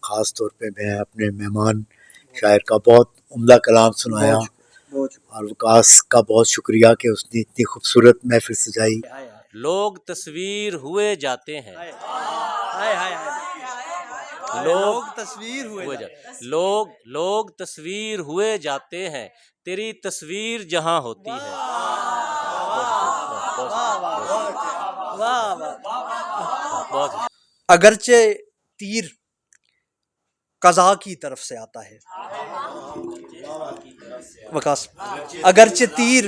خاص طور پہ میں اپنے مہمان شاعر کا بہت عمدہ کلام سنایا، اور وکاس کا بہت شکریہ کہ اس نے اتنی خوبصورت محفل سجائی۔ لوگ تصویر ہوئے جاتے ہیں، لوگ تصویر ہوئے جاتے ہیں، تیری تصویر جہاں ہوتی ہے۔ اگرچہ تیر قضا کی طرف سے آتا ہے، وکاس، اگرچہ تیر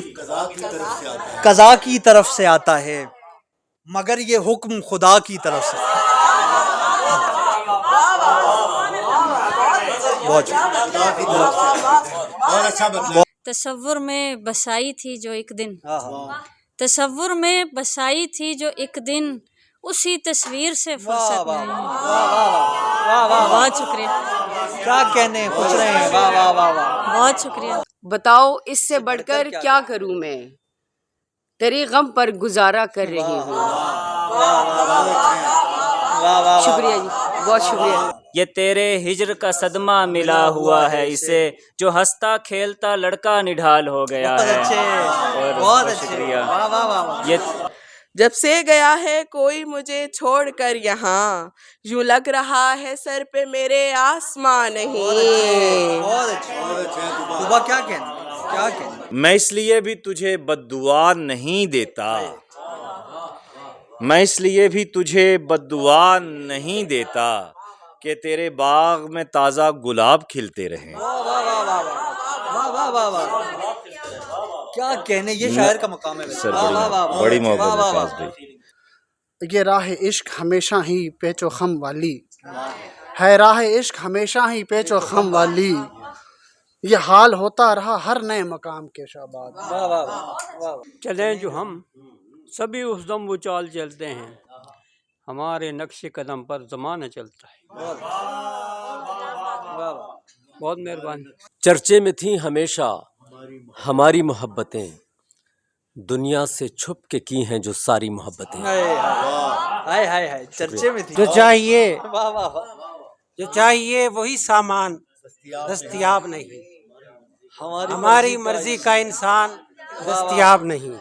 قضا کی طرف سے آتا ہے، مگر یہ حکم خدا کی طرف سے۔ تصور میں بسائی تھی جو ایک دن، تصور میں بسائی تھی جو ایک دن، اسی تصویر سے فرصت نہیں۔ بہت شکریہ، کیا کہنے، پوچھ رہے ہیں، واہ واہ واہ واہ، بہت شکریہ۔ بتاؤ اس سے بڑھ کر کیا کروں میں، تیرے غم پر گزارا کر رہی ہوں۔ شکریہ جی، بہت شکریہ۔ یہ تیرے ہجر کا صدمہ ملا ہوا ہے اسے، جو ہنستا کھیلتا لڑکا نڈھال ہو گیا ہے۔ بہت اچھے، واہ واہ واہ۔ یہ جب سے گیا ہے کوئی مجھے چھوڑ کر یہاں، یوں لگ رہا ہے سر پہ میرے آسمان نہیں۔ بہت اچھے، صبح کیا کہنا، کیا کہنا۔ میں اس لیے بھی تجھے بد دعا نہیں دیتا، میں اس لیے بھی تجھے بد دعا نہیں دیتا کہ تیرے باغ میں تازہ گلاب کھلتے رہیں۔ کیا کہنے، یہ شاعر کا مقام ہے۔ بڑی محبت بھائی۔ یہ راہ عشق ہمیشہ ہی پیچ و خم والی ہے، راہ عشق ہمیشہ ہی پیچ و خم والی، یہ حال ہوتا رہا ہر نئے مقام کے شاباد۔ چلیں جو ہم سبھی اس دم وہ چال چلتے ہیں، ہمارے نقش قدم پر زمانہ چلتا ہے۔ بہت مہربانی۔ چرچے میں تھیں ہمیشہ ہماری محبتیں، دنیا سے چھپ کے کی ہیں جو ساری محبتیں۔ چرچے میں تھی۔ جو چاہیے، جو چاہیے وہی سامان دستیاب نہیں، ہماری مرضی کا انسان دستیاب نہیں۔